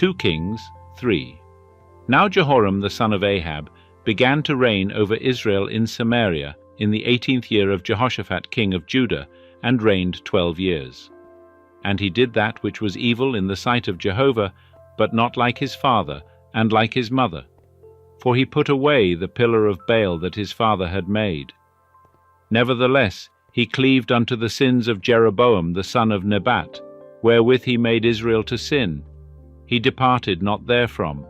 2 Kings 3. Now Jehoram the son of Ahab began to reign over Israel in Samaria in the 18th year of Jehoshaphat king of Judah, and reigned 12 years. And he did that which was evil in the sight of Jehovah, but not like his father, and like his mother. For he put away the pillar of Baal that his father had made. Nevertheless, he cleaved unto the sins of Jeroboam the son of Nebat, wherewith he made Israel to sin. He departed not therefrom.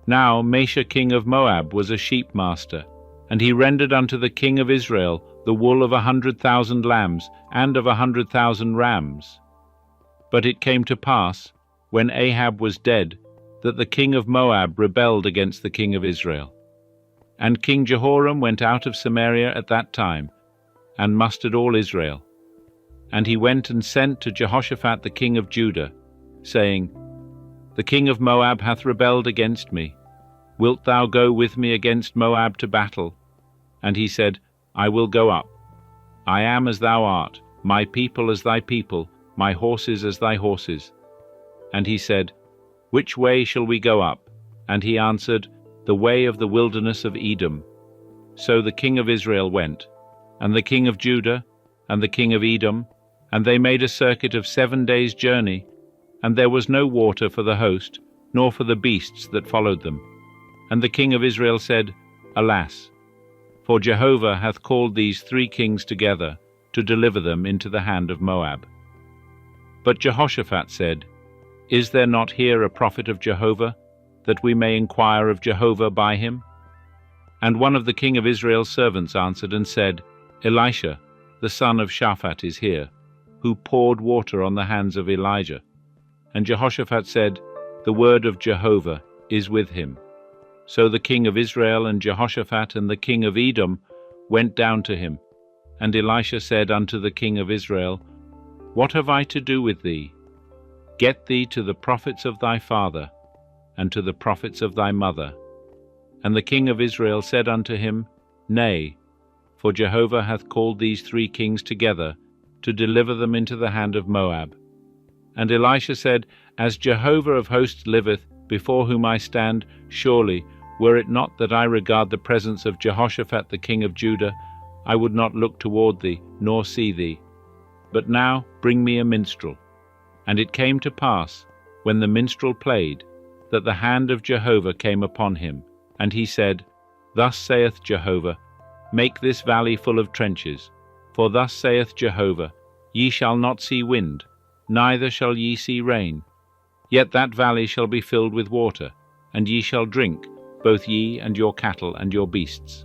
Now Mesha king of Moab was a sheep master, and he rendered unto the king of Israel the wool of 100,000 lambs, and of 100,000 rams. But it came to pass, when Ahab was dead, that the king of Moab rebelled against the king of Israel. And King Jehoram went out of Samaria at that time, and mustered all Israel. And he went and sent to Jehoshaphat the king of Judah, saying, The king of Moab hath rebelled against me. Wilt thou go with me against Moab to battle? And he said, I will go up. I am as thou art, my people as thy people, my horses as thy horses. And he said, Which way shall we go up? And he answered, The way of the wilderness of Edom. So the king of Israel went, and the king of Judah, and the king of Edom, and they made a circuit of 7 days' journey, and there was no water for the host, nor for the beasts that followed them. And the king of Israel said, Alas! For Jehovah hath called these 3 kings together, to deliver them into the hand of Moab. But Jehoshaphat said, Is there not here a prophet of Jehovah, that we may inquire of Jehovah by him? And one of the king of Israel's servants answered and said, Elisha, the son of Shaphat, is here, who poured water on the hands of Elijah. And Jehoshaphat said, The word of Jehovah is with him. So the king of Israel and Jehoshaphat and the king of Edom went down to him. And Elisha said unto the king of Israel, What have I to do with thee? Get thee to the prophets of thy father, and to the prophets of thy mother. And the king of Israel said unto him, Nay, for Jehovah hath called these 3 kings together, to deliver them into the hand of Moab. And Elisha said, As Jehovah of hosts liveth, before whom I stand, surely, were it not that I regard the presence of Jehoshaphat the king of Judah, I would not look toward thee, nor see thee. But now bring me a minstrel. And it came to pass, when the minstrel played, that the hand of Jehovah came upon him, and he said, Thus saith Jehovah, Make this valley full of trenches. For thus saith Jehovah, Ye shall not see wind, neither shall ye see rain. Yet that valley shall be filled with water, and ye shall drink, both ye and your cattle and your beasts.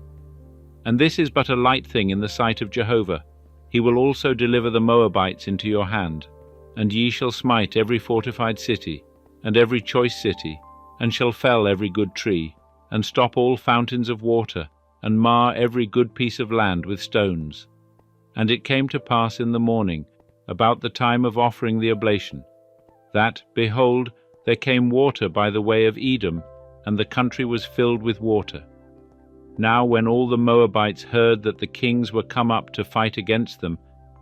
And this is but a light thing in the sight of Jehovah. He will also deliver the Moabites into your hand. And ye shall smite every fortified city, and every choice city, and shall fell every good tree, and stop all fountains of water, and mar every good piece of land with stones. And it came to pass in the morning, about the time of offering the oblation, that, behold, there came water by the way of Edom, and the country was filled with water. Now when all the Moabites heard that the kings were come up to fight against them,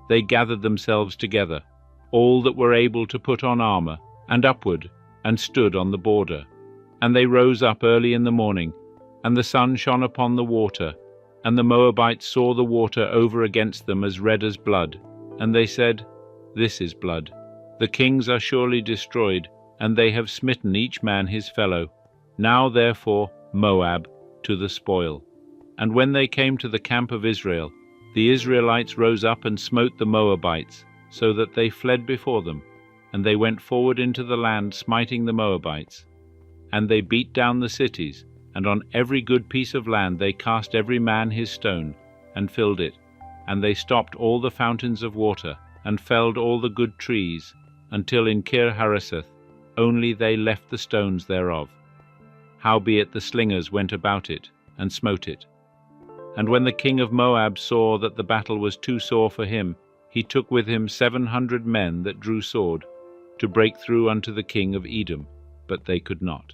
they gathered themselves together, all that were able to put on armor, and upward, and stood on the border. And they rose up early in the morning, and the sun shone upon the water, and the Moabites saw the water over against them as red as blood. And they said, This is blood. The kings are surely destroyed, and they have smitten each man his fellow. Now therefore, Moab, to the spoil. And when they came to the camp of Israel, the Israelites rose up and smote the Moabites, so that they fled before them, and they went forward into the land, smiting the Moabites. And they beat down the cities, and on every good piece of land they cast every man his stone, and filled it. And they stopped all the fountains of water, and felled all the good trees, until in Kir-hareseth only they left the stones thereof. Howbeit the slingers went about it, and smote it. And when the king of Moab saw that the battle was too sore for him, he took with him 700 men that drew sword, to break through unto the king of Edom, but they could not.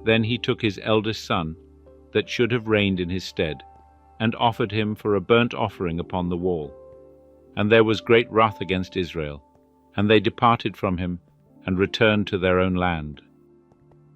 Then he took his eldest son, that should have reigned in his stead, and offered him for a burnt offering upon the wall. And there was great wrath against Israel, and they departed from him, and returned to their own land.